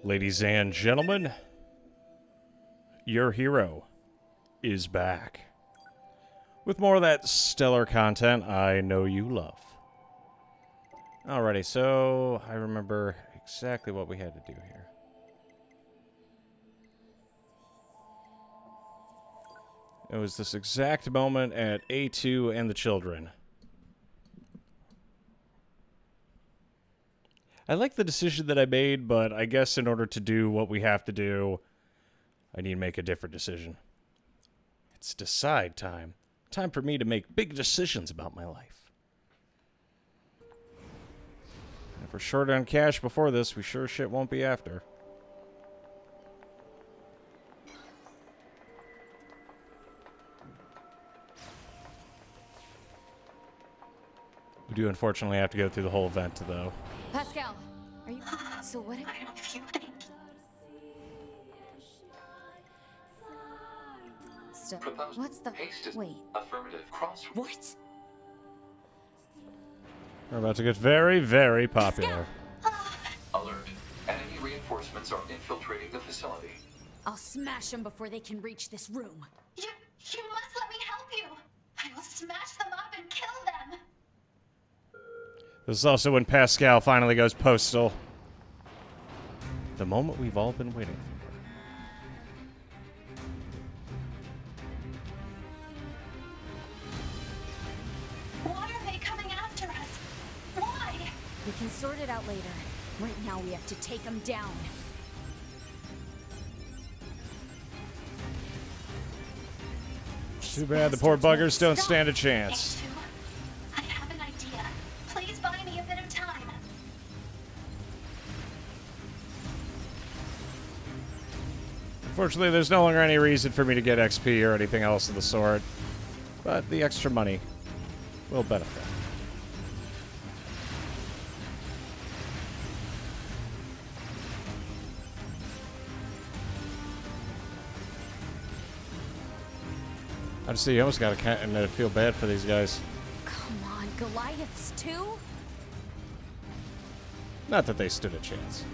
Ladies and gentlemen, your hero is back. With more of that stellar content I know you love. Alrighty, so I remember exactly what we had to do here. It was this exact moment at A2 and the children. I like the decision that I made, but I guess in order to do what we have to do, I need to make a different decision. It's decide time. Time for me to make big decisions about my life. If we're short on cash before this, we sure shit won't be after. We do unfortunately have to go through the whole event, though. Pascal, are you... So what... I don't feel things. Stop. What's the... Wait. Affirmative cross. What? We're about to get very, very popular. Alert. Enemy reinforcements are infiltrating the facility. I'll smash them before they can reach this room. You must let me help you. I will smash them up and kill them. This is also when Pascal finally goes postal. The moment we've all been waiting for. Why are they coming after us? Why? We can sort it out later. Right now we have to take them down. Too bad the poor buggers don't stand a chance. A2, I have an idea. Please buy me a bit of time. Unfortunately, there's no longer any reason for me to get XP or anything else of the sort. But the extra money will benefit. I just see you almost got to kind of feel bad for these guys. Come on, Goliaths too? Not that they stood a chance.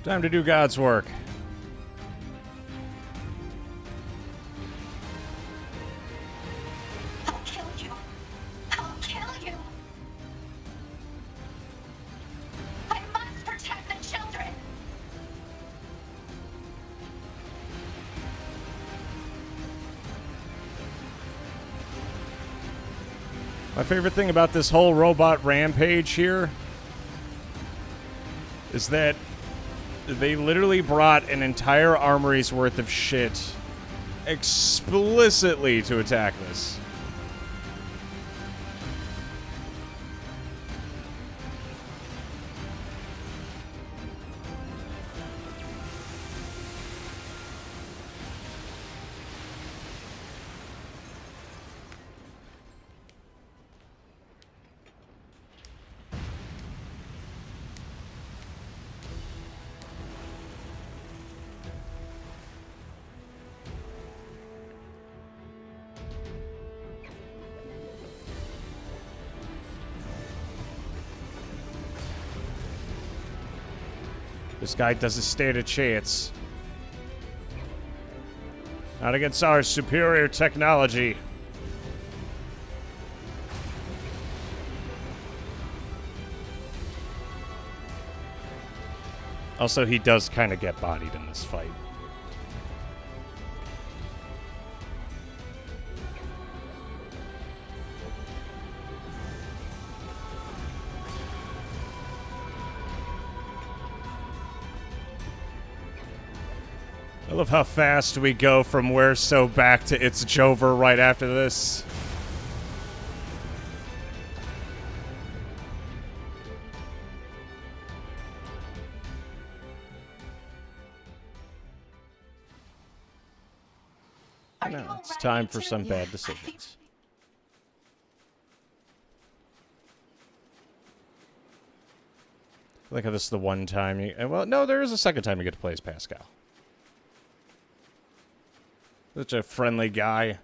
Time to do God's work. I'll kill you. I'll kill you. I must protect the children. My favorite thing about this whole robot rampage here is that they literally brought an entire armory's worth of shit explicitly to attack this. This guy doesn't stand a chance. Not against our superior technology. Also, he does kind of get bodied in this fight. I love how fast we go from We're So back to It's Jover right after this. Now it's time for some bad decisions. I like how this is the one time you... Well, no, there is a second time you get to play as Pascal. Such a friendly guy.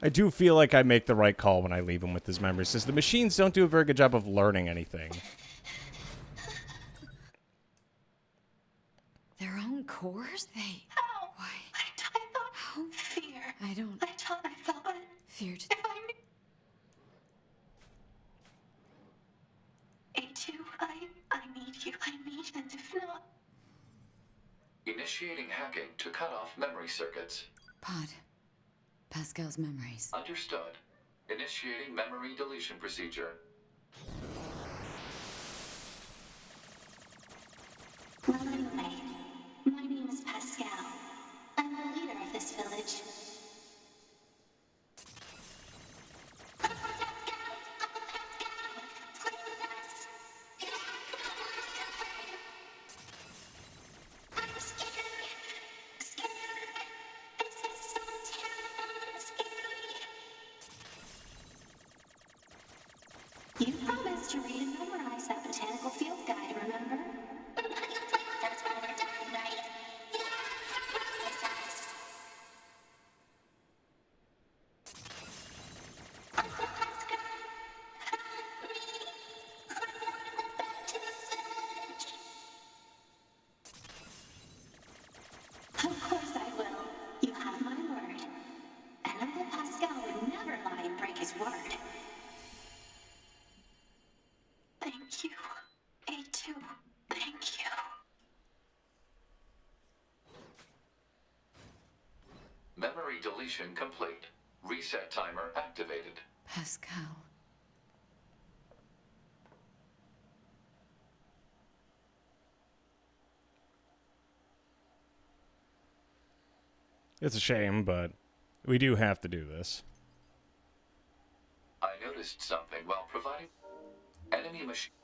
I do feel like I make the right call when I leave him with his memories, since the machines don't do a very good job of learning anything. Their own cores? They... How? Why? I thought... How? Fear. I don't... I thought... Fear to... If I knew... A2, I need you. I need, and if not... Initiating hacking to cut off memory circuits. Pod. Pascal's memories. Understood. Initiating memory deletion procedure. Well, anyway, my name is Pascal. I'm the leader of this village. I'm scared. Scared. This is so terrible. Scary. You promised to read and memorize that botanical field guide, remember? That's what we're doing, right? Exercise. Of course I will. You have my word. And Uncle Pascal would never lie and break his word. Thank you, A2. Thank you. Memory deletion complete. Reset timer activated. Pascal. It's a shame, but we do have to do this. I noticed something while providing enemy machine.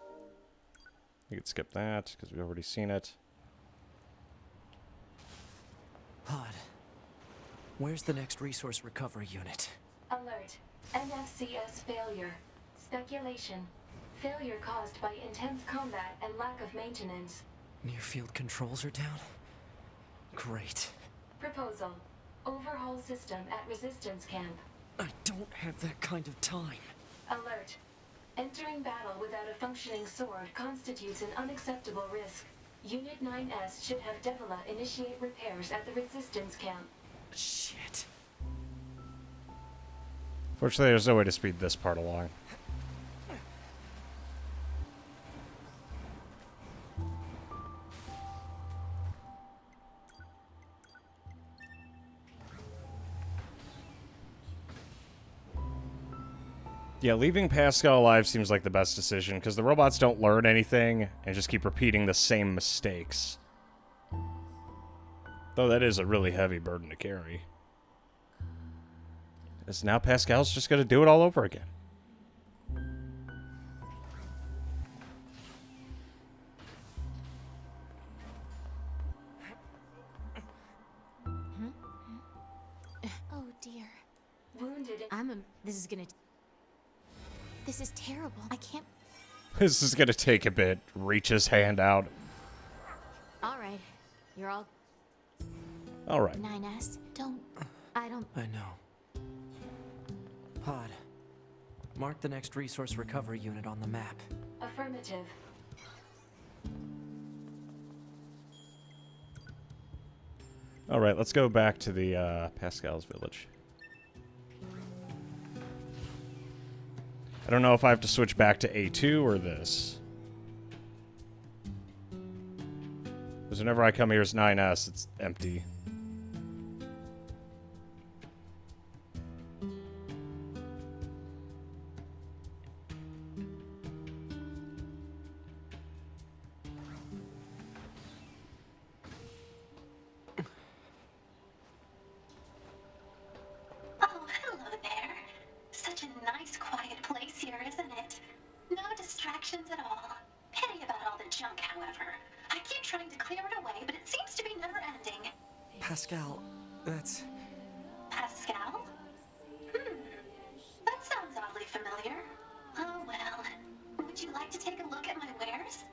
You could skip that, because we've already seen it. Pod. Where's the next resource recovery unit? Alert. NFCS failure. Speculation. Failure caused by intense combat and lack of maintenance. Near field controls are down? Great. Proposal. Overhaul system at resistance camp. I don't have that kind of time. Alert. Entering battle without a functioning sword constitutes an unacceptable risk. Unit 9S should have Devila initiate repairs at the resistance camp. Shit. Fortunately, there's no way to speed this part along. Yeah, leaving Pascal alive seems like the best decision, because the robots don't learn anything and just keep repeating the same mistakes. Though that is a really heavy burden to carry. As now Pascal's just going to do it all over again. Oh dear. Wounded. This is terrible. I can't... This is going to take a bit. Reach his hand out. Alright. You're all... All right. 9S. I don't... I know. Pod. Mark the next resource recovery unit on the map. Affirmative. All right, let's go back to the Pascal's village. I don't know if I have to switch back to A2 or this. Because whenever I come here as 9S, it's empty. Oh, hello there. Such a nice, quiet place here, isn't it? No distractions at all. Pity about all the junk, however. I keep trying to clear it away, but it seems to be never ending. Pascal, that's... Pascal? That sounds oddly familiar. Oh, well. Would you like to take a look at my wares?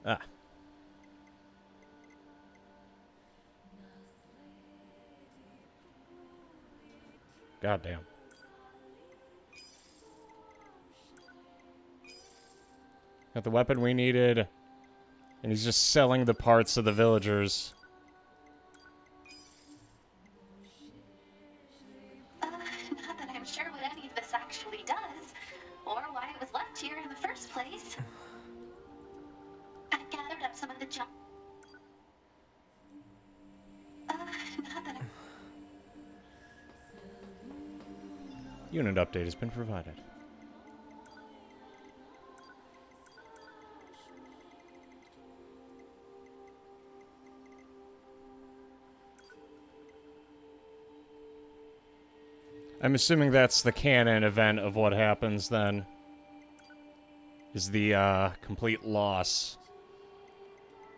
Ah. Goddamn. Got the weapon we needed. And he's just selling the parts of the villagers. Not that I'm sure what any of this actually does, or why it was left here in the first place. I gathered up some of the junk. Not that I'm... Unit update has been provided. I'm assuming that's the canon event of what happens then. Is the, complete loss.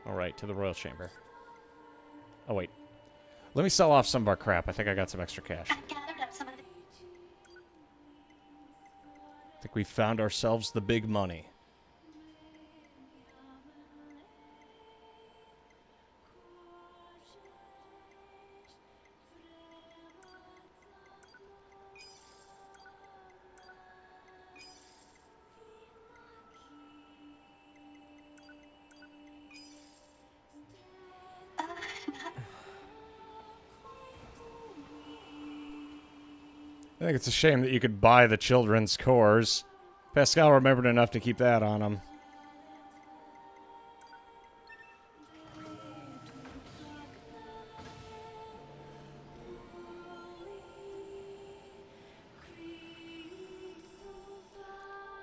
Alright, to the Royal Chamber. Oh, wait. Let me sell off some of our crap. I think I got some extra cash. I gathered up some of the... I think we found ourselves the big money. I think it's a shame that you could buy the children's cores. Pascal remembered enough to keep that on him.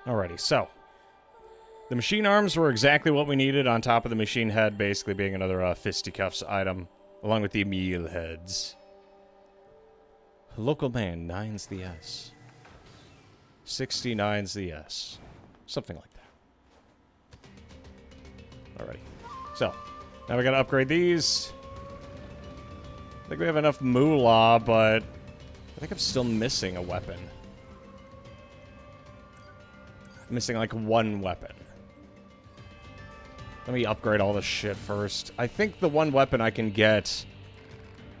Alrighty, so. The machine arms were exactly what we needed, on top of the machine head basically being another fisticuffs item, along with the meal heads. Local man, 9's the S. 69's the S. Something like that. Alrighty. So, now we gotta upgrade these. I think we have enough moolah, but I think I'm still missing a weapon. I'm missing like one weapon. Let me upgrade all this shit first. I think the one weapon I can get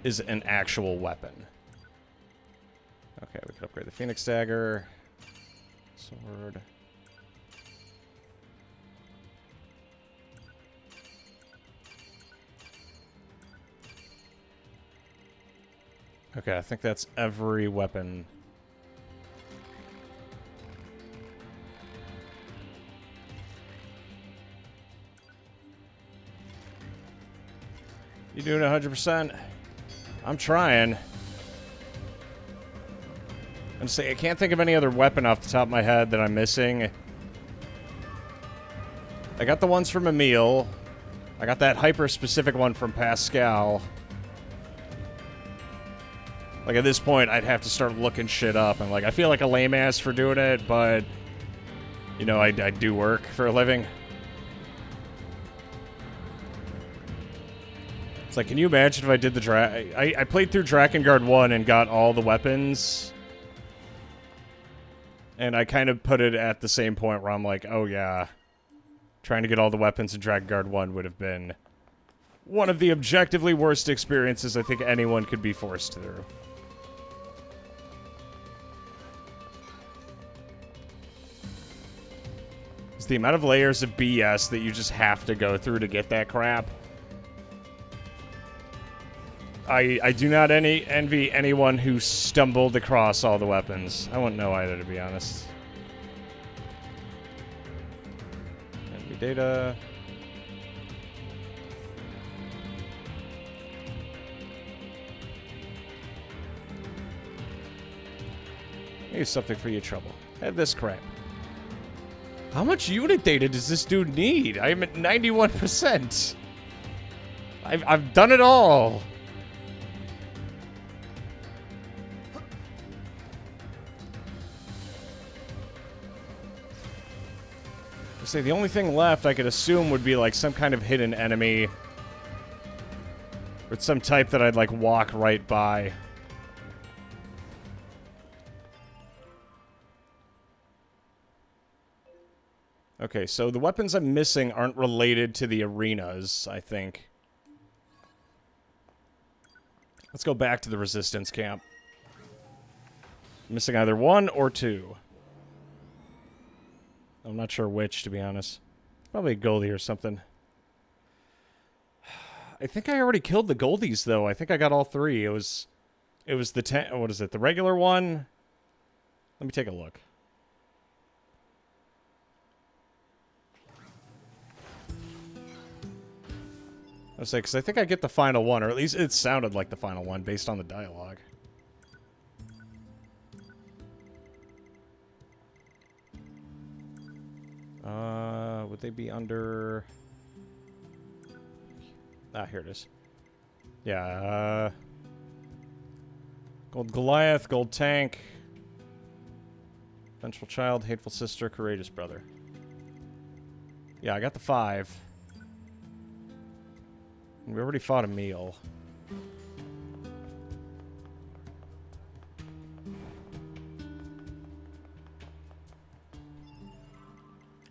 is an actual weapon. Okay, we can upgrade the Phoenix Dagger. Sword. Okay, I think that's every weapon. You doing 100%? I'm trying. I'm saying I can't think of any other weapon off the top of my head that I'm missing. I got the ones from Emile. I got that hyper-specific one from Pascal. Like, at this point, I'd have to start looking shit up. And, like, I feel like a lame-ass for doing it, but, you know, I do work for a living. It's like, can you imagine if I did the I played through Drakengard 1 and got all the weapons. And I kind of put it at the same point where I'm like, oh yeah, trying to get all the weapons in Drakengard 1 would have been one of the objectively worst experiences I think anyone could be forced through. It's the amount of layers of BS that you just have to go through to get that crap. I do not envy anyone who stumbled across all the weapons. I wouldn't know either, to be honest. Enemy data. Here's something for your trouble. Have this crap. How much unit data does this dude need? I'm at 91%. I've done it all. Say the only thing left I could assume would be like some kind of hidden enemy with some type that I'd like walk right by. Okay, so the weapons I'm missing aren't related to the arenas, I think. Let's go back to the resistance camp. Missing either 1 or 2. I'm not sure which, to be honest. Probably a Goldie or something. I think I already killed the Goldies, though. I think I got all 3. It was the 10... What is it? The regular one? Let me take a look. I was say, because I think I get the final one, or at least it sounded like the final one based on the dialogue. Would they be under... Ah, here it is. Yeah, Gold Goliath, Gold Tank, Vengeful Child, Hateful Sister, Courageous Brother. Yeah, I got the 5. We already fought a meal.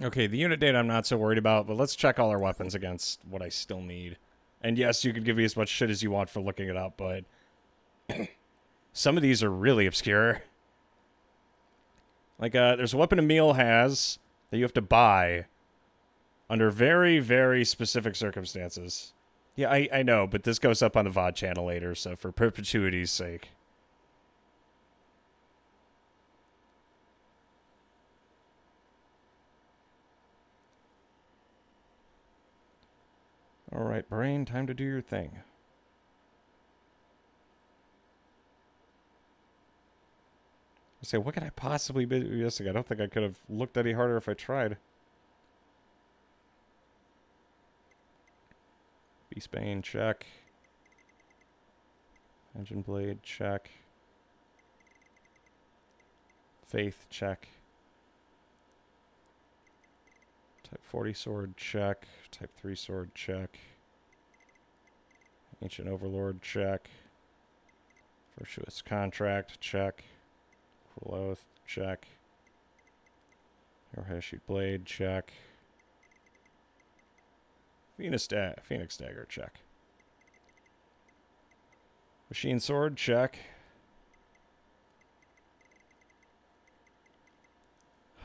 Okay, the unit data I'm not so worried about, but let's check all our weapons against what I still need. And yes, you could give me as much shit as you want for looking it up, but some of these are really obscure. Like, there's a weapon Emil has that you have to buy under very, very specific circumstances. Yeah, I know, but this goes up on the VOD channel later, so for perpetuity's sake. Alright, brain, time to do your thing. I say, what could I possibly be missing? I don't think I could have looked any harder if I tried. Beastbane, check. Engine Blade, check. Faith, check. Type 40 sword, check. Type 3 sword, check. Ancient Overlord, check. Virtuous Contract, check. Cruel Oath, check. Arrowhead Shoot Blade, check. Phoenix Dagger, check. Machine Sword, check.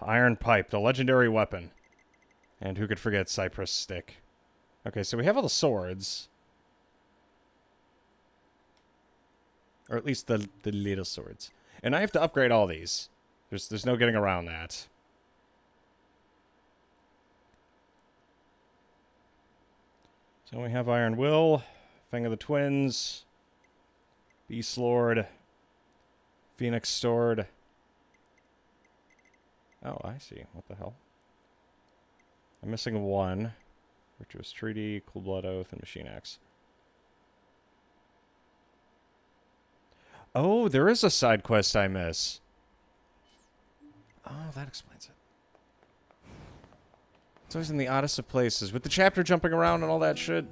Iron Pipe, the legendary weapon. And who could forget Cypress Stick? Okay, so we have all the swords. Or at least the little swords. And I have to upgrade all these. There's no getting around that. So we have Iron Will, Fang of the Twins, Beast Lord, Phoenix Sword. Oh, I see. What the hell? I'm missing 1. Virtuous Treaty, Cool Blood Oath, and Machine Axe. Oh, there is a side quest I miss. Oh, that explains it. It's always in the oddest of places, with the chapter jumping around and all that shit.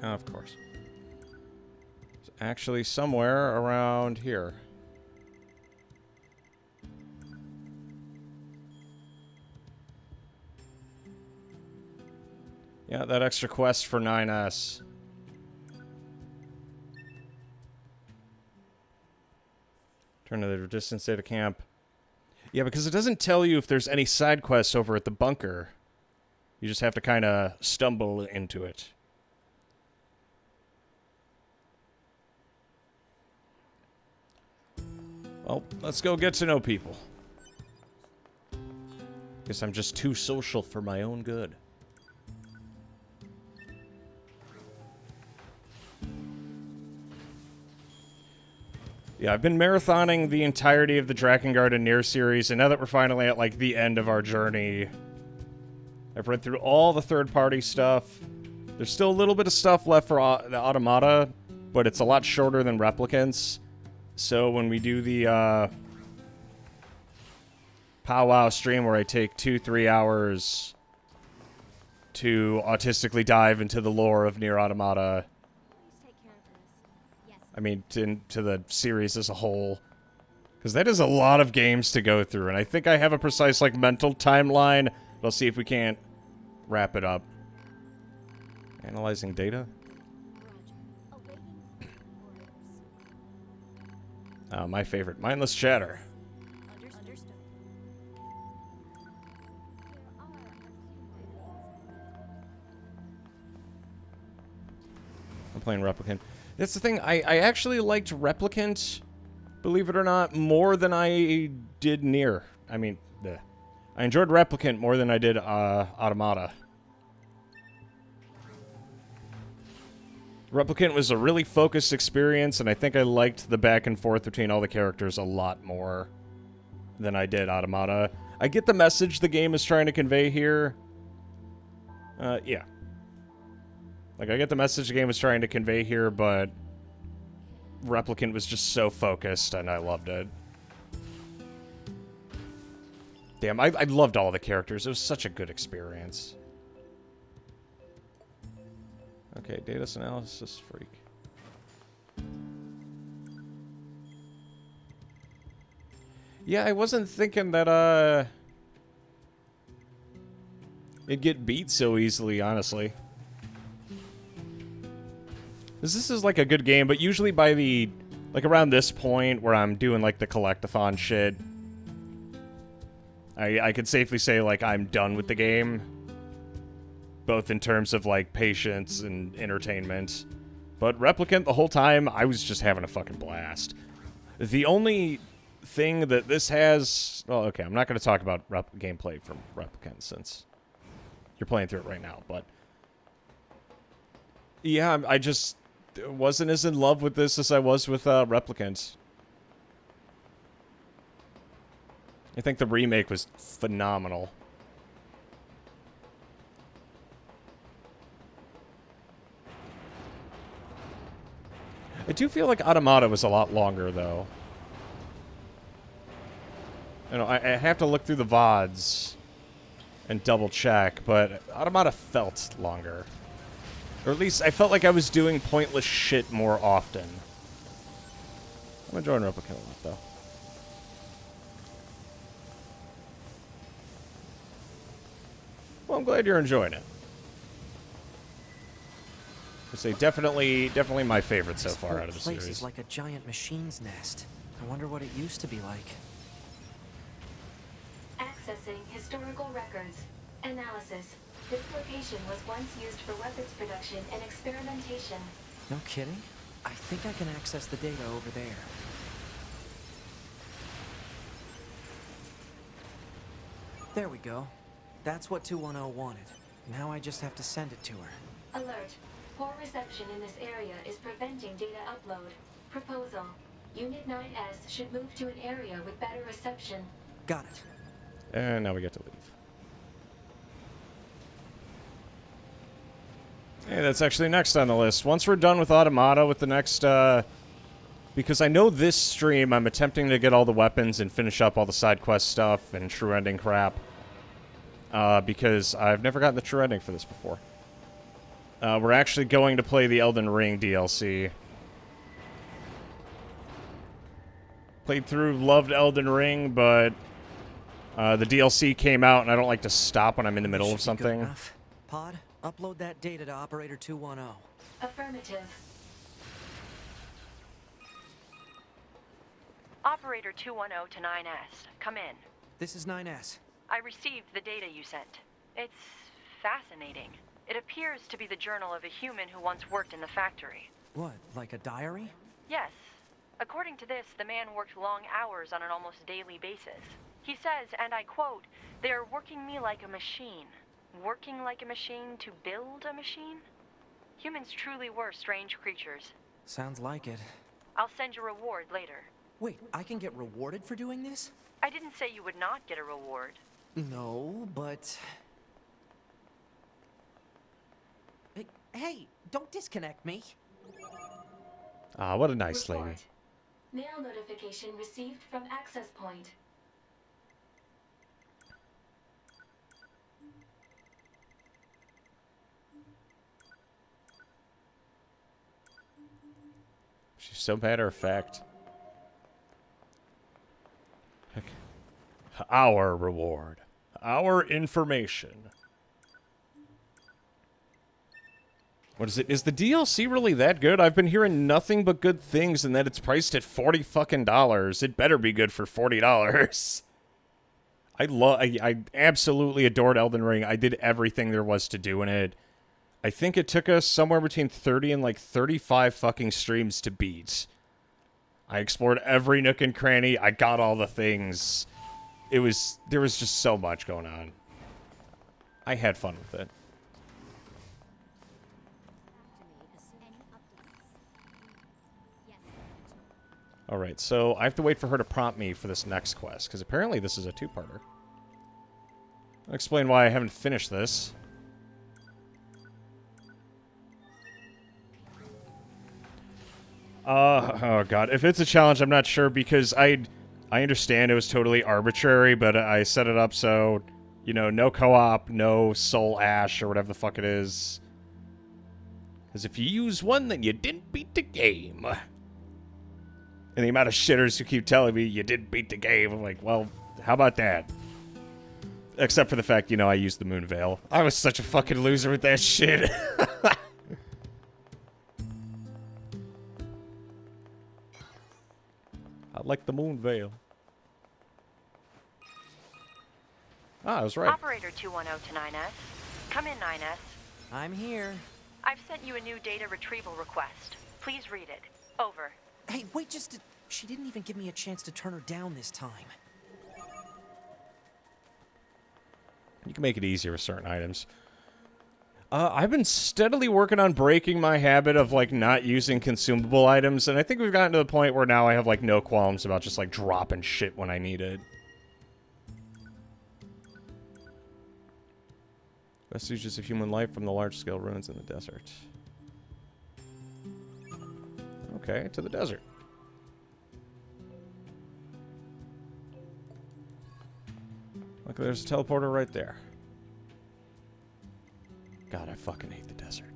Oh, of course. It's actually somewhere around here. Yeah, that extra quest for 9S. Turn to the distance data camp. Yeah, because it doesn't tell you if there's any side quests over at the bunker. You just have to kind of stumble into it. Well, let's go get to know people. Guess I'm just too social for my own good. Yeah, I've been marathoning the entirety of the Drakengard and Nier series, and now that we're finally at, like, the end of our journey, I've read through all the third-party stuff. There's still a little bit of stuff left for the Automata, but it's a lot shorter than Replicants. So when we do the powwow stream where I take 2-3 hours to autistically dive into the lore of Nier Automata, I mean, to the series as a whole. Because that is a lot of games to go through, and I think I have a precise, like, mental timeline. We'll see if we can't wrap it up. Analyzing data? My favorite. Mindless chatter. Understood. I'm playing Replicant. That's the thing. I actually liked Replicant, believe it or not, more than I did Nier. I mean, bleh. I enjoyed Replicant more than I did Automata. Replicant was a really focused experience, and I think I liked the back and forth between all the characters a lot more than I did Automata. I get the message the game is trying to convey here. Yeah. Like, I get the message the game was trying to convey here, but Replicant was just so focused, and I loved it. Damn, I loved all the characters. It was such a good experience. Okay, data analysis freak. Yeah, I wasn't thinking that, it'd get beat so easily, honestly. This is like a good game, but usually by the, like around this point where I'm doing like the collectathon shit, I could safely say like I'm done with the game. Both in terms of like patience and entertainment. But Replicant, the whole time, I was just having a fucking blast. The only thing that this has... Well, okay, I'm not going to talk about gameplay from Replicant since you're playing through it right now, but... Yeah, I just wasn't as in love with this as I was with Replicant. I think the remake was phenomenal. I do feel like Automata was a lot longer, though. You know, I have to look through the VODs and double check, but Automata felt longer. Or at least I felt like I was doing pointless shit more often. I'm enjoying Replicant a lot, though. Well, I'm glad you're enjoying it. I say definitely my favorite so far out of the This place series. is like a giant machine's nest. I wonder what it used to be like. Accessing historical records. Analysis. This location was once used for weapons production and experimentation. No kidding? I think I can access the data over there. There we go. That's what 210 wanted. Now I just have to send it to her. Alert. Poor reception in this area is preventing data upload. Proposal. Unit 9S should move to an area with better reception. Got it. And now we get to leave. Hey, that's actually next on the list. Once we're done with Automata with the next, because I know this stream I'm attempting to get all the weapons and finish up all the side quest stuff and true ending crap. Because I've never gotten the true ending for this before. We're actually going to play the Elden Ring DLC. Played through, loved Elden Ring, but the DLC came out and I don't like to stop when I'm in the middle of Should be good something. enough. Pod, upload that data to Operator 210. Affirmative. Operator 210 to 9S. Come in. This is 9S. I received the data you sent. It's fascinating. It appears to be the journal of a human who once worked in the factory. What, like a diary? Yes. According to this, the man worked long hours on an almost daily basis. He says, and I quote, "They're working me like a machine. Working like a machine to build a machine?" Humans truly were strange creatures. Sounds like it. I'll send you a reward later. Wait, I can get rewarded for doing this? I didn't say you would not get a reward. No, but... Hey, don't disconnect me. Ah, what a nice Report. lady. Mail notification received from access point. She's so matter of fact. Heck. Our reward. Our information. What is it? Is the DLC really that good? I've been hearing nothing but good things, and that it's priced at $40 fucking dollars. It better be good for $40. I absolutely adored Elden Ring. I did everything there was to do in it. I think it took us somewhere between 30 and like 35 fucking streams to beat. I explored every nook and cranny. I got all the things. There was just so much going on. I had fun with it. Alright, so I have to wait for her to prompt me for this next quest, because apparently this is a two-parter. I'll explain why I haven't finished this. Oh god, if it's a challenge, I'm not sure, because I understand it was totally arbitrary, but I set it up so, you know, no co-op, no soul ash, or whatever the fuck it is. Because if you use one, then you didn't beat the game. And the amount of shitters who keep telling me you didn't beat the game, I'm like, well, how about that? Except for the fact, you know, I used the Moon Veil. I was such a fucking loser with that shit. I like the Moon Veil. Ah, I was right. Operator 210 to 9S. Come in, 9S. I'm here. I've sent you a new data retrieval request. Please read it. Over. Hey, wait just a... She didn't even give me a chance to turn her down this time. You can make it easier with certain items. I've been steadily working on breaking my habit of, like, not using consumable items, and I think we've gotten to the point where now I have, like, no qualms about just, like, dropping shit when I need it. Vestiges of human life from the large-scale ruins in the desert. Okay, to the desert. Look, there's a teleporter right there. God, I fucking hate the desert.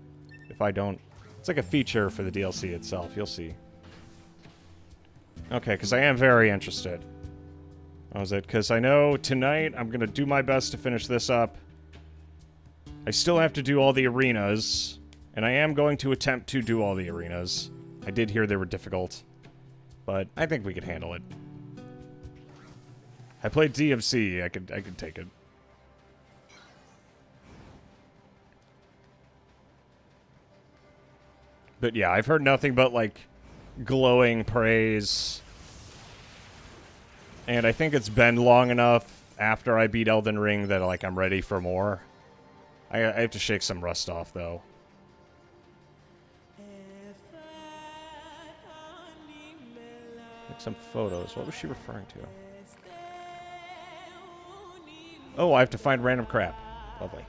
If I don't... It's like a feature for the DLC itself, you'll see. Okay, because I am very interested. What was it? Because I know tonight I'm going to do my best to finish this up. I still have to do all the arenas, and I am going to attempt to do all the arenas. I did hear they were difficult, but I think we could handle it. I played DMC. I could take it. But yeah, I've heard nothing but, like, glowing praise. And I think it's been long enough after I beat Elden Ring that, like, I'm ready for more. I have to shake some rust off, though. Like some photos. What was she referring to? Oh, I have to find random crap. Lovely.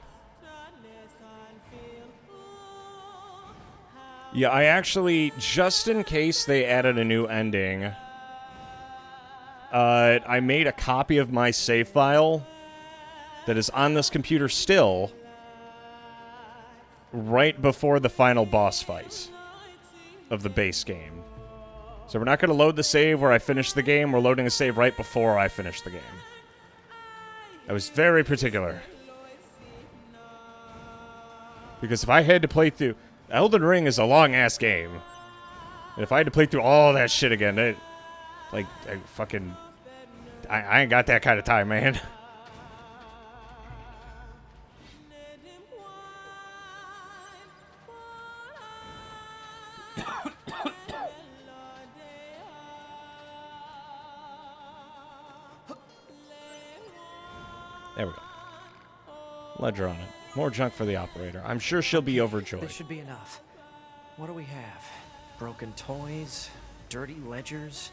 Yeah, I actually, just in case they added a new ending, I made a copy of my save file that is on this computer still, right before the final boss fight of the base game. So we're not going to load the save where I finish the game, we're loading a save right before I finish the game. I was very particular. Because if I had to play through... Elden Ring is a long-ass game. And if I had to play through all that shit again, I ain't got that kind of time, man. There we go. Ledger on it. More junk for the operator. I'm sure she'll be overjoyed. This should be enough. What do we have? Broken toys, dirty ledgers,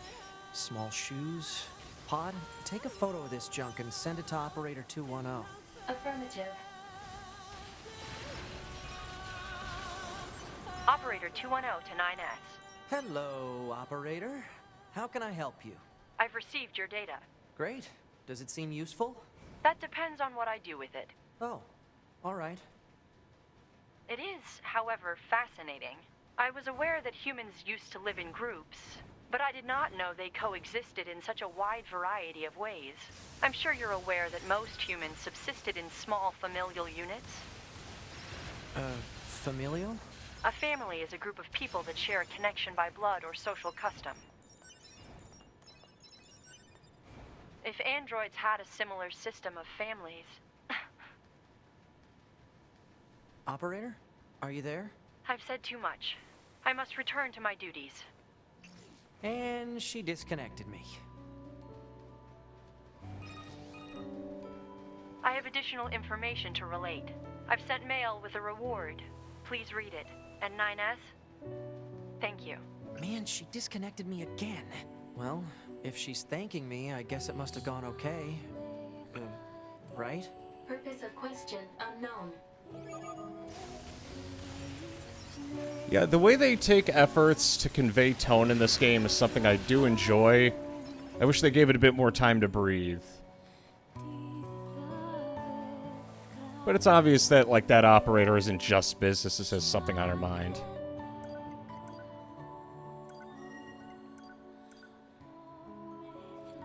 small shoes. Pod, take a photo of this junk and send it to Operator 210. Affirmative. Operator 210 to 9S. Hello, Operator. How can I help you? I've received your data. Great. Does it seem useful? That depends on what I do with it. Oh, all right. It is, however, fascinating. I was aware that humans used to live in groups, but I did not know they coexisted in such a wide variety of ways. I'm sure you're aware that most humans subsisted in small familial units. Familial? A family is a group of people that share a connection by blood or social custom. If androids had a similar system of families... Operator? Are you there? I've said too much. I must return to my duties. And she disconnected me. I have additional information to relate. I've sent mail with a reward. Please read it. And 9S? Thank you. Man, she disconnected me again. Well, if she's thanking me, I guess it must have gone okay. Right? Purpose of question unknown. Yeah, the way they take efforts to convey tone in this game is something I do enjoy. I wish they gave it a bit more time to breathe. But it's obvious that, like, that operator isn't just business, it has something on her mind.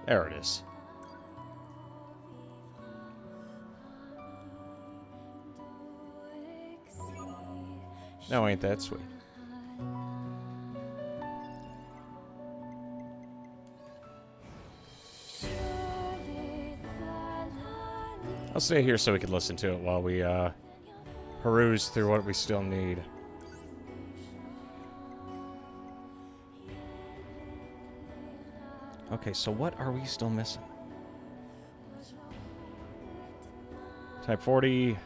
There it is. Now ain't that sweet. I'll stay here so we can listen to it while we peruse through what we still need. Okay, so what are we still missing? Type 40,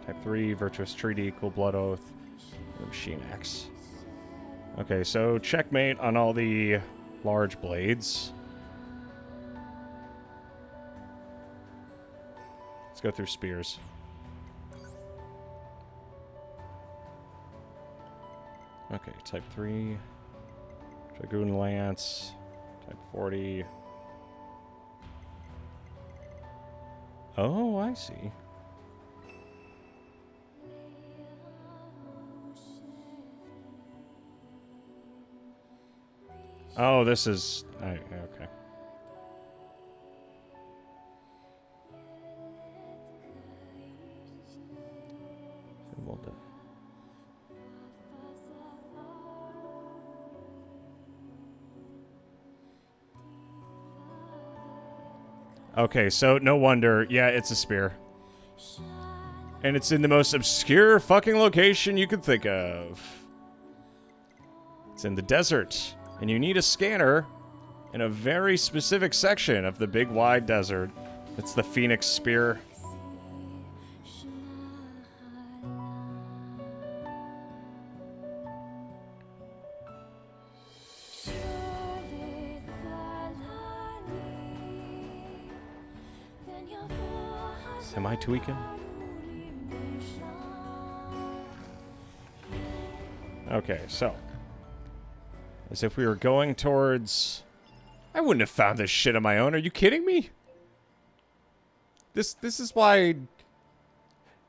Type 3, Virtuous Treaty, Cool Blood Oath, Machine X. Okay, so checkmate on all the large blades. Let's go through spears. Okay, Type 3, Dragoon Lance, Type 40. Oh, I see. Oh, this is... okay. Well done. Okay, so no wonder. Yeah, it's a spear. And it's in the most obscure fucking location you could think of. It's in the desert. And you need a scanner in a very specific section of the big wide desert. It's the Phoenix Spear. Am I tweaking? Okay, so. As if we were going towards... I wouldn't have found this shit on my own. Are you kidding me? This is why...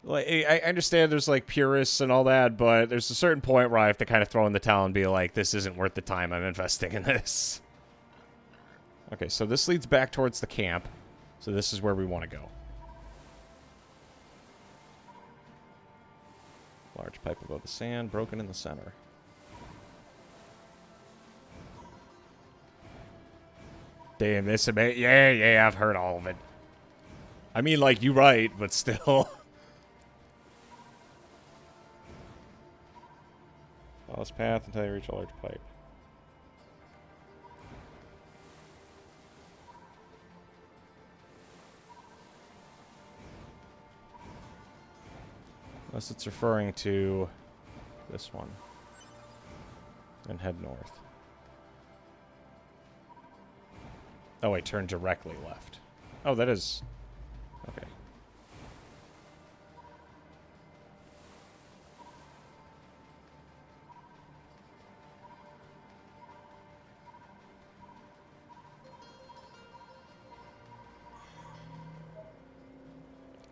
Like, I understand there's, like, purists and all that, but there's a certain point where I have to kind of throw in the towel and be like, this isn't worth the time I'm investing in this. Okay, so this leads back towards the camp. So this is where we want to go. Large pipe above the sand, broken in the center. Damn, this amazing. Yeah, I've heard all of it. I mean, like, you right, but still. Follow this path until you reach a large pipe. Unless it's referring to this one. And head north. Oh, wait, turn directly left. Oh, that is... Okay.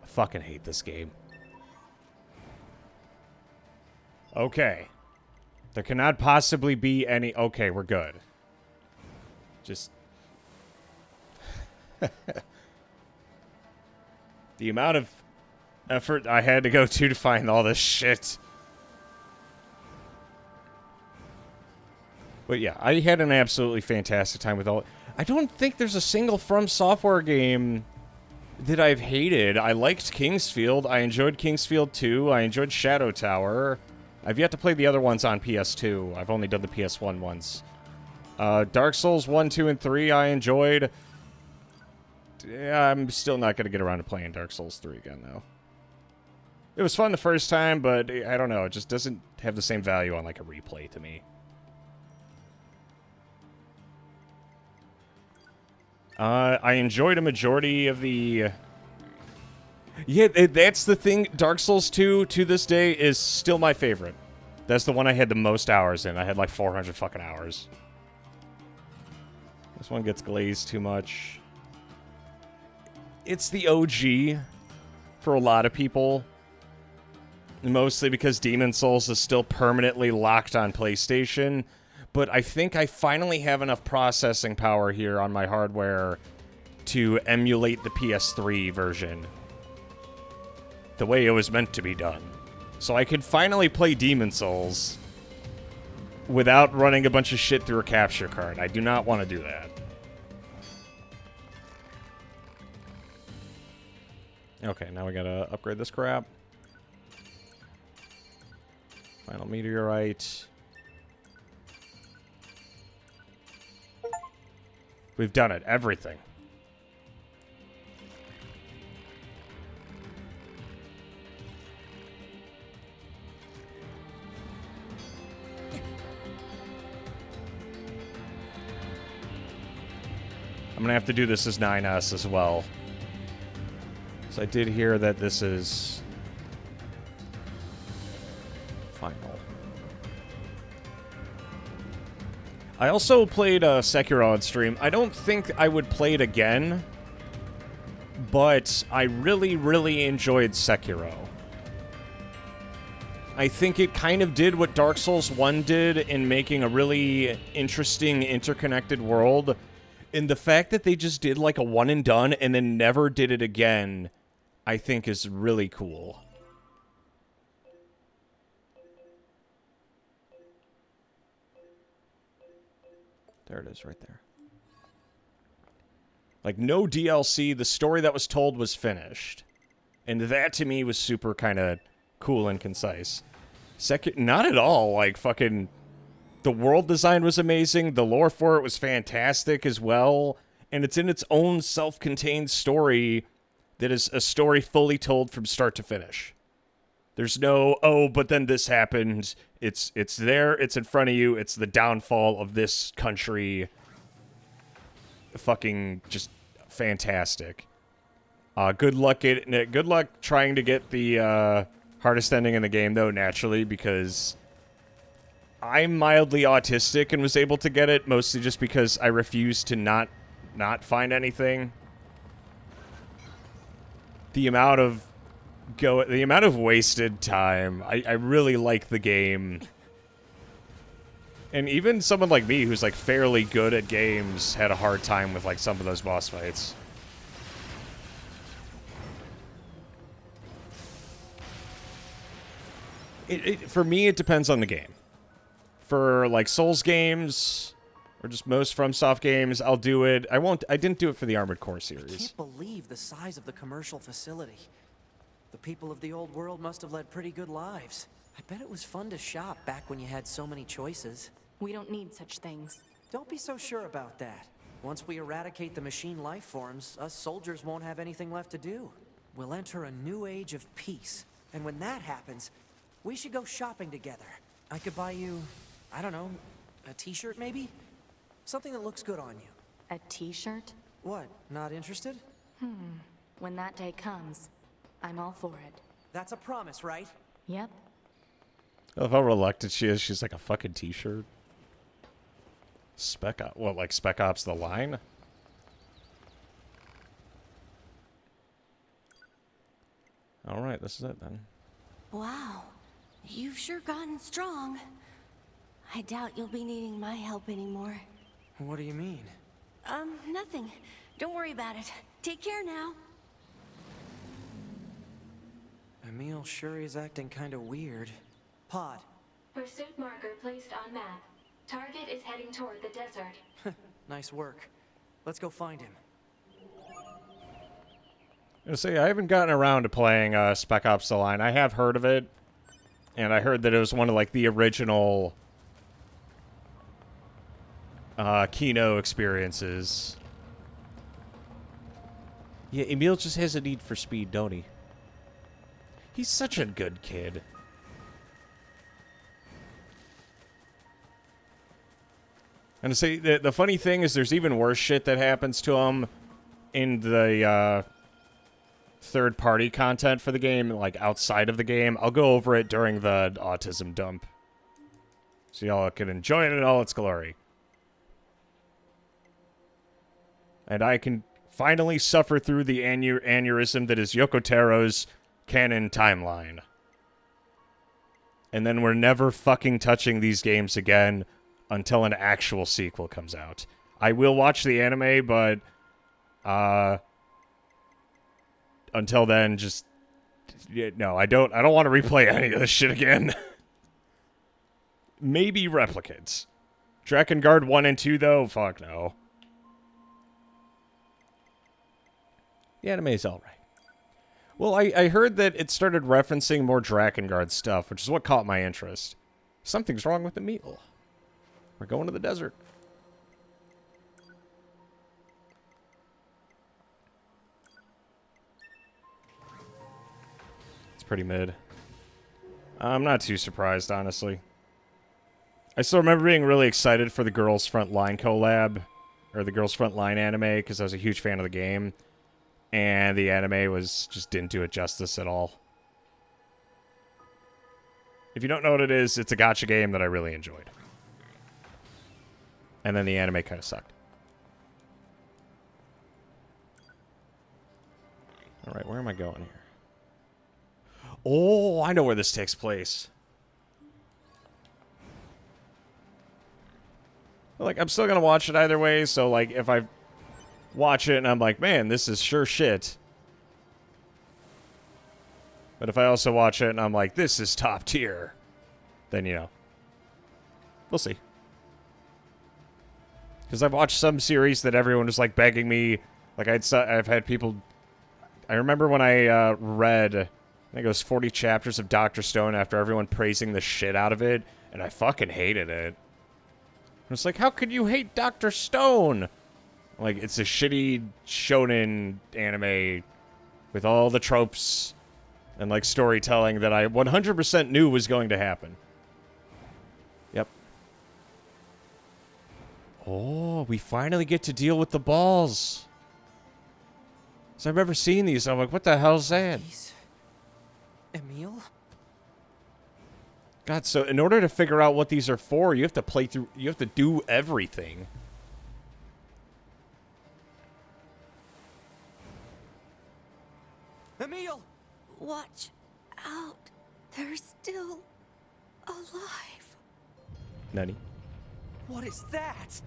I fucking hate this game. Okay. There cannot possibly be any... Okay, we're good. Just... The amount of effort I had to go to find all this shit. But yeah, I had an absolutely fantastic time with all. I don't think there's a single From Software game that I've hated. I liked Kingsfield. I enjoyed Kingsfield 2. I enjoyed Shadow Tower. I've yet to play the other ones on PS2. I've only done the PS1 ones. Dark Souls 1, 2, and 3 I enjoyed. Yeah, I'm still not going to get around to playing Dark Souls 3 again, though. It was fun the first time, but I don't know. It just doesn't have the same value on, like, a replay to me. I enjoyed a majority of the... Yeah, that's the thing. Dark Souls 2, to this day, is still my favorite. That's the one I had the most hours in. I had, like, 400 fucking hours. This one gets glazed too much. It's the OG for a lot of people. Mostly because Demon Souls is still permanently locked on PlayStation. But I think I finally have enough processing power here on my hardware to emulate the PS3 version the way it was meant to be done. So I could finally play Demon Souls without running a bunch of shit through a capture card. I do not want to do that. Okay, now we gotta upgrade this crap. Final meteorite. We've done it. Everything. I'm gonna have to do this as 9S as well. So I did hear that this is final. I also played Sekiro on stream. I don't think I would play it again, but I really, really enjoyed Sekiro. I think it kind of did what Dark Souls 1 did in making a really interesting, interconnected world. And the fact that they just did like a one and done and then never did it again, I think is really cool. There it is right there. Like, no DLC, the story that was told was finished. And that, to me, was super kind of cool and concise. Not at all. Like, fucking... The world design was amazing. The lore for it was fantastic as well. And it's in its own self-contained story that is a story fully told from start to finish. There's no, oh, but then this happened. It's there. It's in front of you. It's the downfall of this country. Fucking just fantastic. Good luck trying to get the hardest ending in the game, though, naturally, because I'm mildly autistic and was able to get it, mostly just because I refused to not find anything. The amount of wasted time. I really like the game. And even someone like me who's like fairly good at games had a hard time with like some of those boss fights. For me, it depends on the game. For like Souls games or just most FromSoft games, I'll do it. I didn't do it for the Armored Core series. I can't believe the size of the commercial facility. The people of the old world must have led pretty good lives. I bet it was fun to shop back when you had so many choices. We don't need such things. Don't be so sure about that. Once we eradicate the machine life forms, us soldiers won't have anything left to do. We'll enter a new age of peace. And when that happens, we should go shopping together. I could buy you, I don't know, a t-shirt maybe? Something that looks good on you. A t-shirt? What, not interested? When that day comes, I'm all for it. That's a promise, right? Yep. I love how reluctant she is. She's like a fucking t-shirt. Spec Ops. What, like Spec Ops the line? Alright, this is it then. Wow, you've sure gotten strong. I doubt you'll be needing my help anymore. What do you mean? Nothing. Don't worry about it. Take care now. Emil sure is acting kinda weird. Pod. Pursuit marker placed on map. Target is heading toward the desert. Nice work. Let's go find him. I say I haven't gotten around to playing Spec Ops: The Line. I have heard of it, and I heard that it was one of like the original Kino experiences. Yeah, Emil just has a need for speed, don't he? He's such a good kid. And to say the funny thing is, there's even worse shit that happens to him in the third-party content for the game, like outside of the game. I'll go over it during the autism dump, so y'all can enjoy it in all its glory. And I can finally suffer through the aneurysm that is Yoko Taro's canon timeline. And then we're never fucking touching these games again until an actual sequel comes out. I will watch the anime, but until then, just no, I don't want to replay any of this shit again. Maybe Replicants. Drakengard 1 and 2 though, fuck no. The anime's alright. Well, I heard that it started referencing more Drakengard stuff, which is what caught my interest. Something's wrong with the meal. We're going to the desert. It's pretty mid. I'm not too surprised, honestly. I still remember being really excited for the Girls Front Line collab, or the Girls Front Line anime, because I was a huge fan of the game. And the anime just didn't do it justice at all. If you don't know what it is, it's a gacha game that I really enjoyed. And then the anime kind of sucked. Alright, where am I going here? Oh, I know where this takes place. Like, I'm still gonna watch it either way, so, like, if I watch it and I'm like, man, this is sure shit. But if I also watch it and I'm like, this is top tier, then, you know, we'll see. Because I've watched some series that everyone was, like, begging me. Like, I've had people... I remember when I read, I think it was 40 chapters of Dr. Stone after everyone praising the shit out of it, and I fucking hated it. It's like, how could you hate Dr. Stone? Like, it's a shitty shonen anime with all the tropes and, like, storytelling that I 100% knew was going to happen. Yep. Oh, we finally get to deal with the balls. So I've never seen these. I'm like, what the hell's that? Emil? God, so in order to figure out what these are for, you have to play through, you have to do everything. Emil! Watch out. They're still alive. Nani? What is that?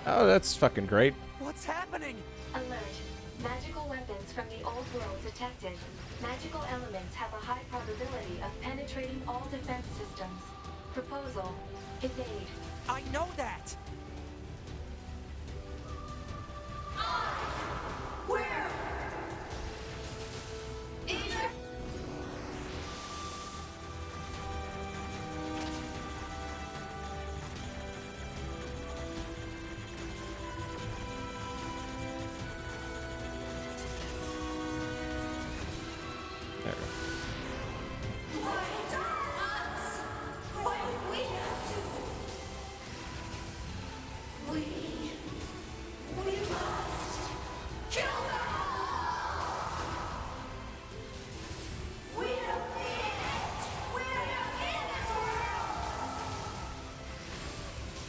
Oh, that's fucking great. What's happening? Alert. Magical weapons from the old world detected. Magical elements have a high probability of penetrating all defense systems. Proposal. Evade. I know that! Where? Either. There we go.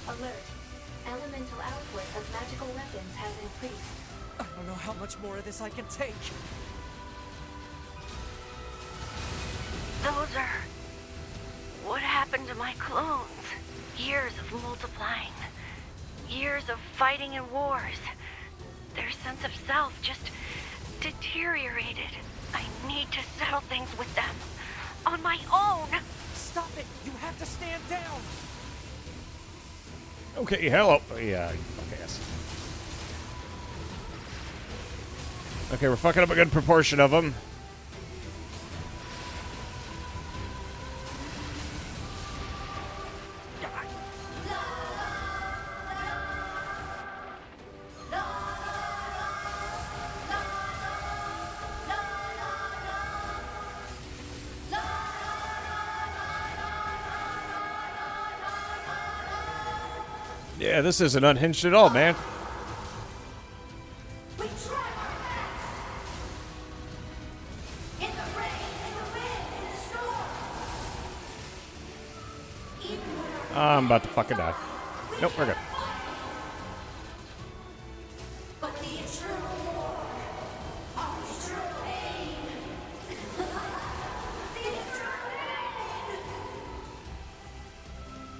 Alert. Elemental output of magical weapons has increased. I don't know how much more of this I can take. Soldier, what happened to my clones? Years of multiplying, years of fighting in wars. Their sense of self just deteriorated. I need to settle things with them. on my own. Stop it! You have to stand down! Okay, hello. Yeah, you fuck ass. Okay, we're fucking up a good proportion of them. Yeah, this isn't unhinged at all, man. We try our best. In the rain, in the wind, in the storm. Even when our I'm about to fucking die. Nope, we're good. but the eternal war, our eternal pain. The eternal pain.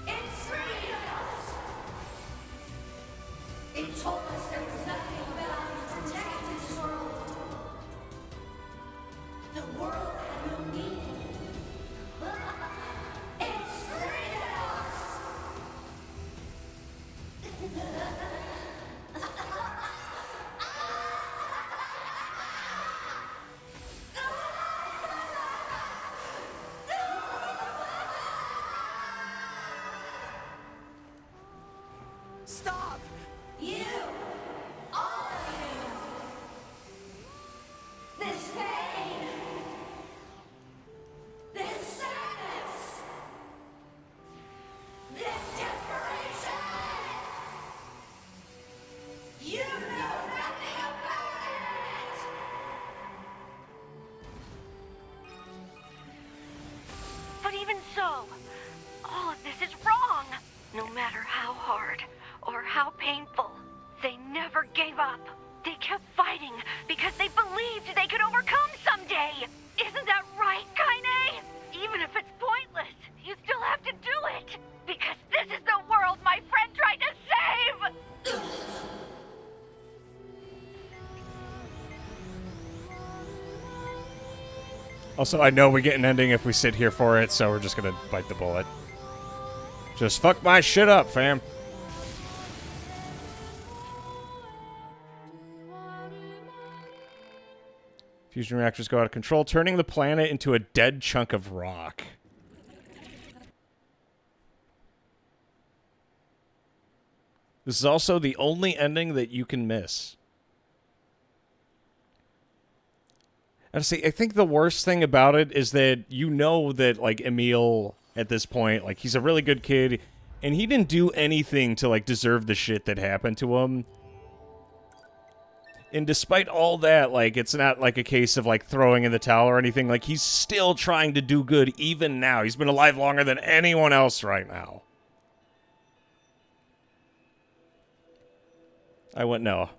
It's freed us. It told us there was nothing about to protect this world. The world had no meaning. It's freed us. Stop! You, all of you. This pain. This sadness. This desperation. You know nothing about it. But even so, all of this is wrong. No matter how hard or how painful, they never gave up. They kept fighting because they believed they could overcome someday. Isn't that right, Kaine? Even if it's pointless, you still have to do it. Because this is the world my friend tried to save. Also, I know we get an ending if we sit here for it, so we're just gonna bite the bullet. Just fuck my shit up, fam. Fusion reactors go out of control, turning the planet into a dead chunk of rock. This is also the only ending that you can miss. And see, I think the worst thing about it is that you know that, like, Emil, at this point, like, he's a really good kid, and he didn't do anything to, like, deserve the shit that happened to him. And despite all that, like, it's not, like, a case of, like, throwing in the towel or anything. Like, he's still trying to do good even now. He's been alive longer than anyone else right now. I went, no.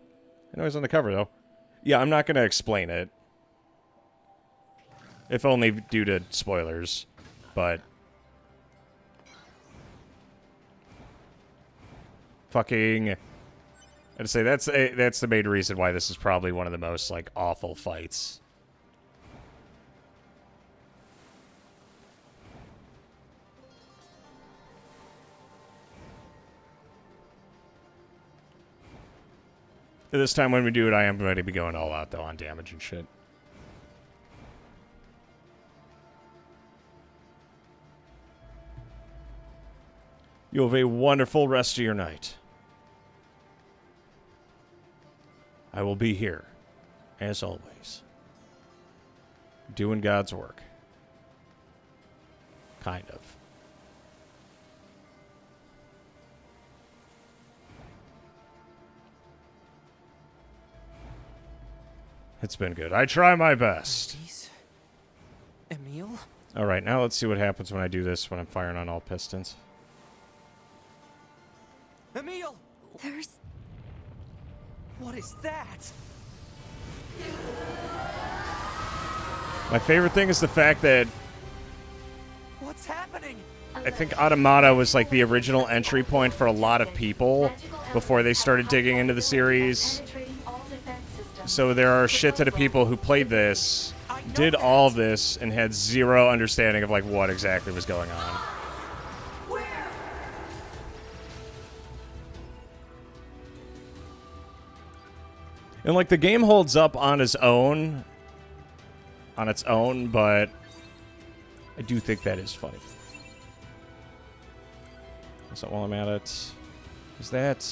I know he's on the cover, though. Yeah, I'm not going to explain it. If only due to spoilers. But... fucking... I'd say that's the main reason why this is probably one of the most, like, awful fights. This time when we do it, I am going to be going all out, though, on damage and shit. You have a wonderful rest of your night. I will be here, as always, doing God's work. Kind of. It's been good. I try my best. Jeez. Emil? Alright, now let's see what happens when I do this when I'm firing on all pistons. Emil! There's... What is that? My favorite thing is the fact that What's happening? I think Automata was like the original entry point for a lot of people before they started digging into the series. So there are a shit ton of people who played this did all of this and had zero understanding of like what exactly was going on. And like the game holds up on its own, but I do think that is funny. So while I'm at it, is that?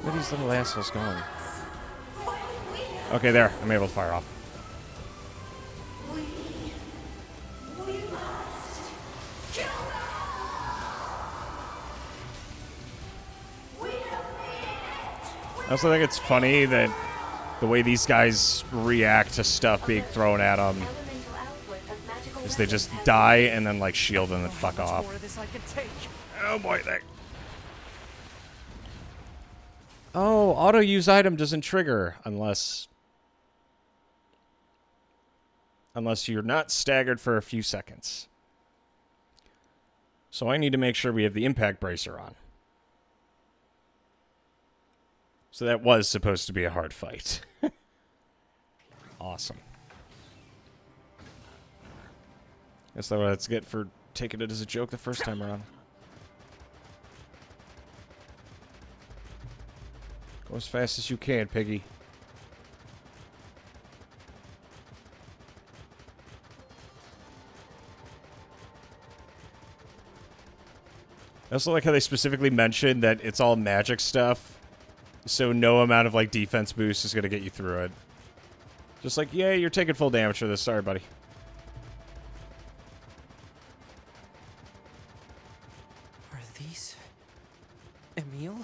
Where are these little assholes going? Okay, there. I'm able to fire off. I also think it's funny that the way these guys react to stuff being thrown at them is they just die and then like shield and then fuck off. Oh boy, that. Oh, auto use item doesn't trigger unless you're not staggered for a few seconds. So I need to make sure we have the impact bracer on. So that was supposed to be a hard fight. Awesome. Guess that's what I get for taking it as a joke the first time around. Go as fast as you can, piggy. I also like how they specifically mentioned that it's all magic stuff. So no amount of, like, defense boost is going to get you through it. Just like, yeah, you're taking full damage for this. Sorry, buddy. Are these Emil?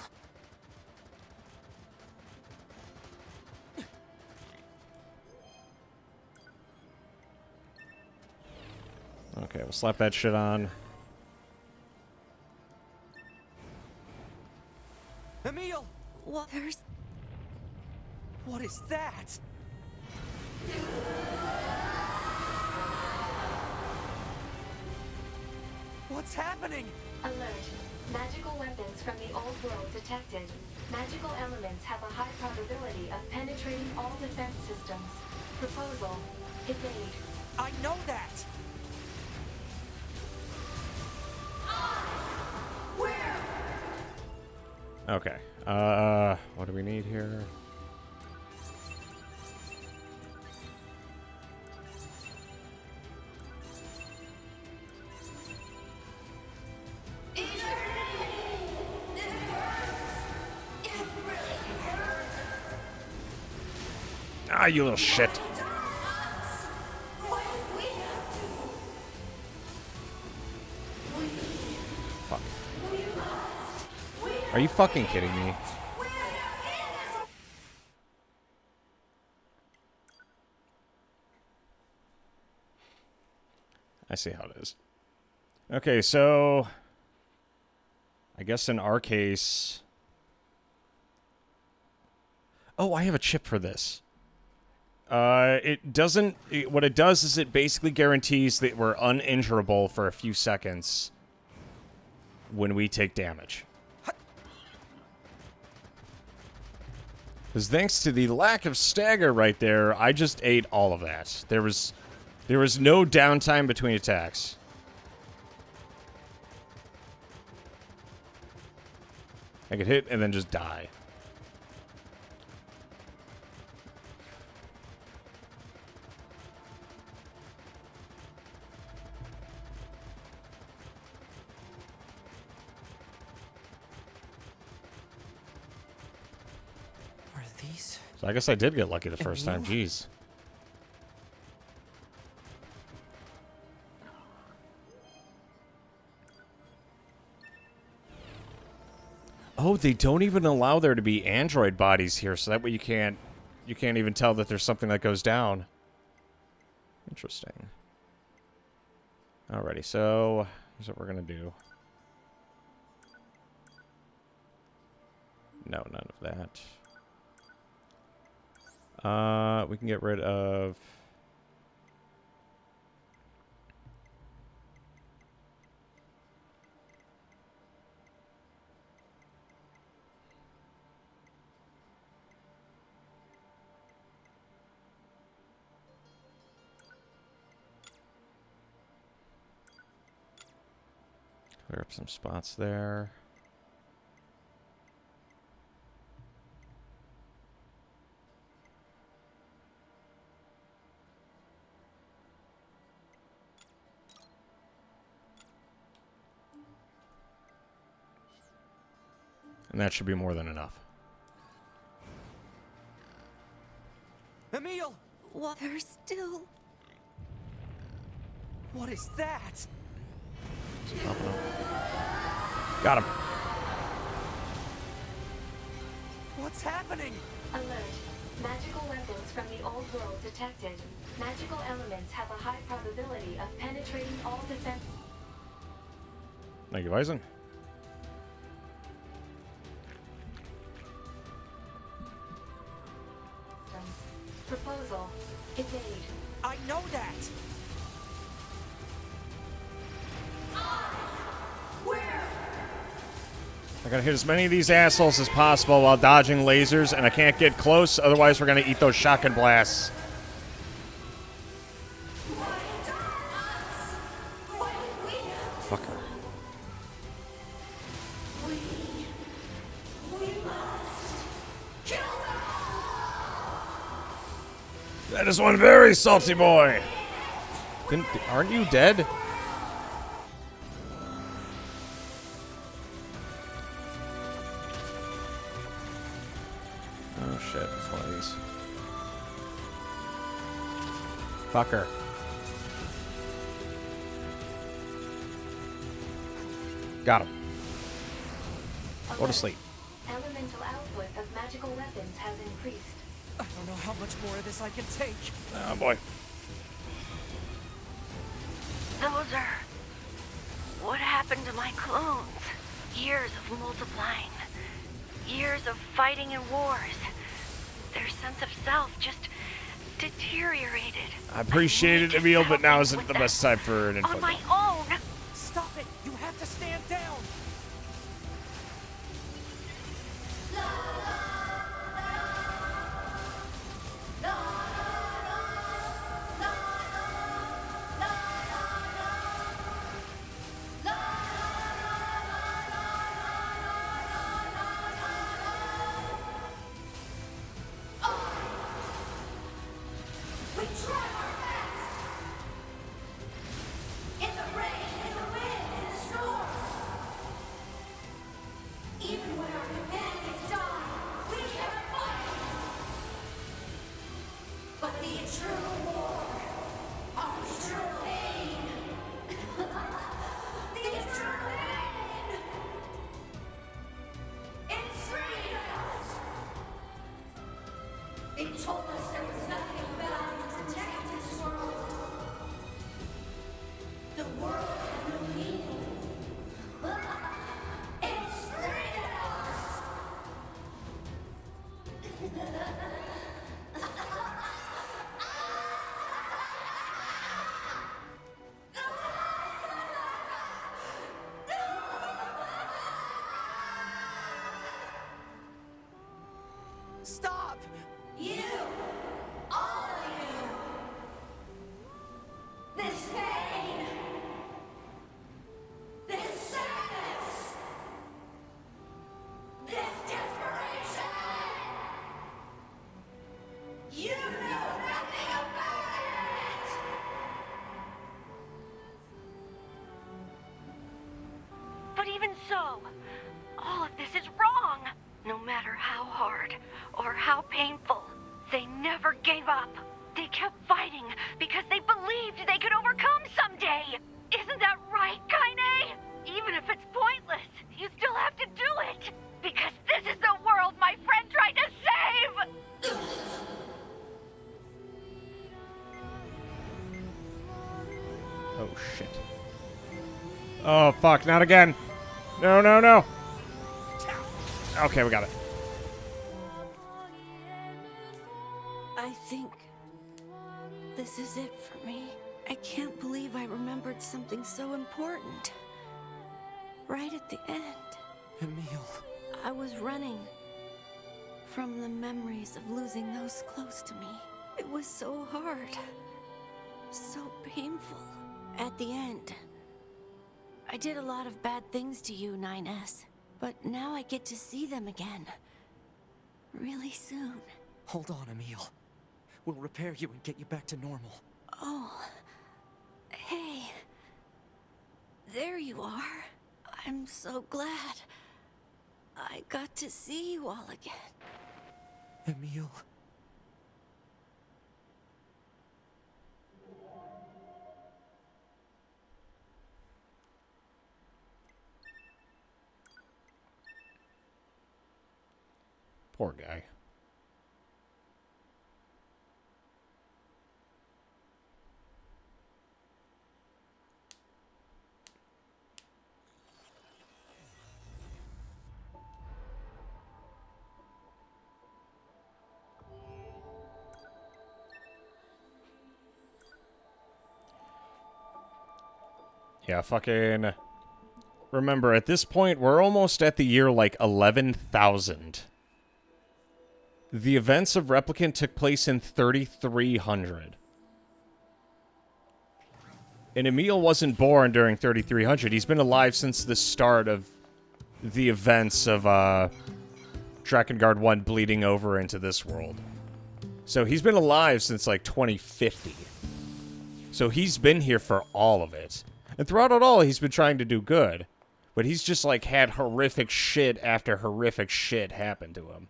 Okay, we'll slap that shit on. Emil! What? What is that? What's happening? Alert. Magical weapons from the old world detected. Magical elements have a high probability of penetrating all defense systems. Proposal. Evade. I know that! Okay. What do we need here? Ah, you little shit. Fuck. Are you fucking kidding me? I see how it is. Okay, so I guess in our case... Oh, I have a chip for this. It doesn't... what it does is it basically guarantees that we're uninjurable for a few seconds when we take damage. Because thanks to the lack of stagger right there, I just ate all of that. There was no downtime between attacks. I could hit and then just die. Are these? So I guess I did get lucky the first time. Jeez. Oh, they don't even allow there to be android bodies here, so that way you can't even tell that there's something that goes down. Interesting. Alrighty, so here's what we're gonna do. No, none of that. We can get rid of... Clear up some spots there. And that should be more than enough. Emil! What? There's still... What is that? Got him. What's happening? Alert. Magical weapons from the old world detected. Magical elements have a high probability of penetrating all defense Thank you, Bison. systems. Proposal. Evade. I know that! I gotta hit as many of these assholes as possible while dodging lasers, and I can't get close, otherwise we're gonna eat those shotgun blasts. Fucker. That is one very salty boy. Aren't you dead? Oh shit, it's one of these. Fucker. Got him. Go to sleep. Elemental output of magical weapons has increased. I don't know how much more of this I can take. Oh boy. Those are... What happened to my clones? Years of multiplying. Years of fighting in wars. Their sense of self just deteriorated. I appreciate it, Emil, but now isn't the best time for an info. On my own! Stop it! You have to stand down! Stop! You! All of you! This pain! This sadness! This desperation! You know nothing about it! But even so, all of this is wrong. No matter how hard or how painful, they never gave up. They kept fighting because they believed they could overcome someday. Isn't that right, Kaine? Even if it's pointless, you still have to do it. Because this is the world my friend tried to save! Oh shit. Oh fuck, not again. No, no, no. Okay, we got it. I think this is it for me. I can't believe I remembered something so important. Right at the end. Emil. I was running from the memories of losing those close to me. It was so hard. So painful. At the end, I did a lot of bad things to you, 9S. But now I get to see them again. Really soon. Hold on, Emil. We'll repair you and get you back to normal. Oh. Hey. There you are. I'm so glad. I got to see you all again. Emil. Poor guy. Yeah, fucking... Remember, at this point, we're almost at the year, like, 11,000. The events of Replicant took place in 3,300. And Emil wasn't born during 3,300. He's been alive since the start of the events of, Drakengard 1 bleeding over into this world. So he's been alive since, like, 2050. So he's been here for all of it. And throughout it all, he's been trying to do good. But he's just, like, had horrific shit after horrific shit happen to him.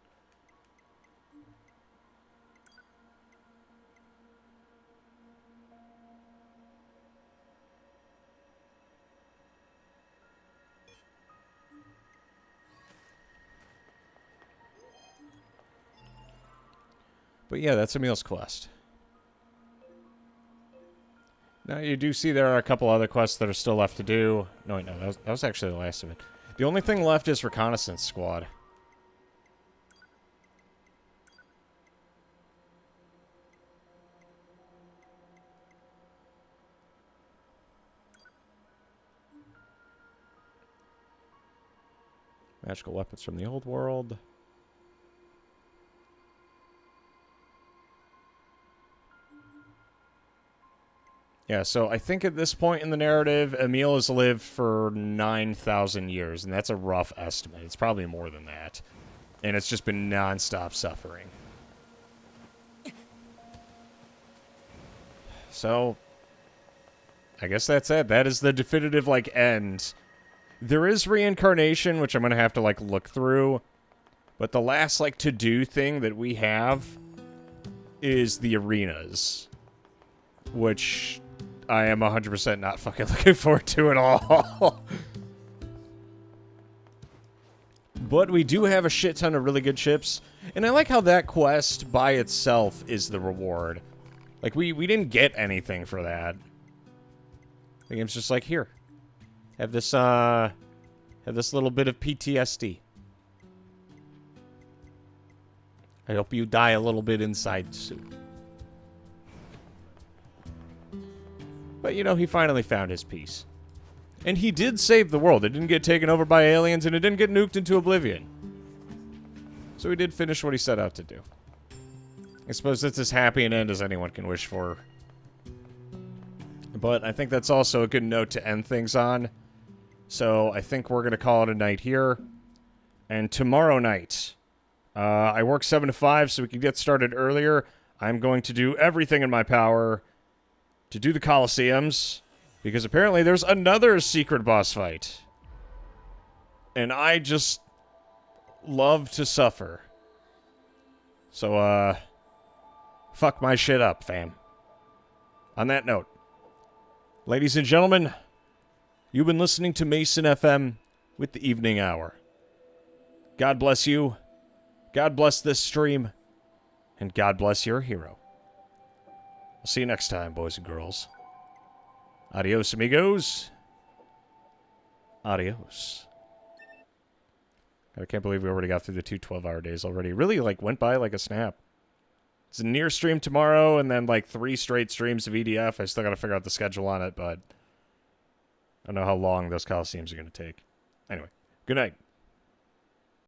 But yeah, that's Emil's quest. Now, you do see there are a couple other quests that are still left to do. No, wait, no, that was actually the last of it. The only thing left is Reconnaissance Squad. Magical weapons from the old world. Yeah, so I think at this point in the narrative, Emil has lived for 9,000 years, and that's a rough estimate. It's probably more than that. And it's just been non-stop suffering. So, I guess that's it. That is the definitive, like, end. There is reincarnation, which I'm going to have to, like, look through. But the last, like, to-do thing that we have is the arenas. Which I am 100% not fucking looking forward to at all. But we do have a shit ton of really good ships. And I like how that quest by itself is the reward. Like, we didn't get anything for that. The game's just like, here. Have this little bit of PTSD. I hope you die a little bit inside soon. But, you know, he finally found his peace. And he did save the world. It didn't get taken over by aliens, and it didn't get nuked into oblivion. So he did finish what he set out to do. I suppose that's as happy an end as anyone can wish for. But I think that's also a good note to end things on. So I think we're going to call it a night here. And tomorrow night, I work 7 to 5, so we can get started earlier. I'm going to do everything in my power to do the Colosseums, because apparently there's another secret boss fight. And I just love to suffer. So, fuck my shit up, fam. On that note, ladies and gentlemen, you've been listening to Mason FM with the Evening Hour. God bless you, God bless this stream, and God bless your hero. I'll see you next time, boys and girls. Adios, amigos. Adios. I can't believe we already got through the 2 12-hour days already. Really, like, went by like a snap. It's a Nier stream tomorrow, and then, like, 3 straight streams of EDF. I still gotta figure out the schedule on it, but I don't know how long those Coliseums are gonna take. Anyway, good night.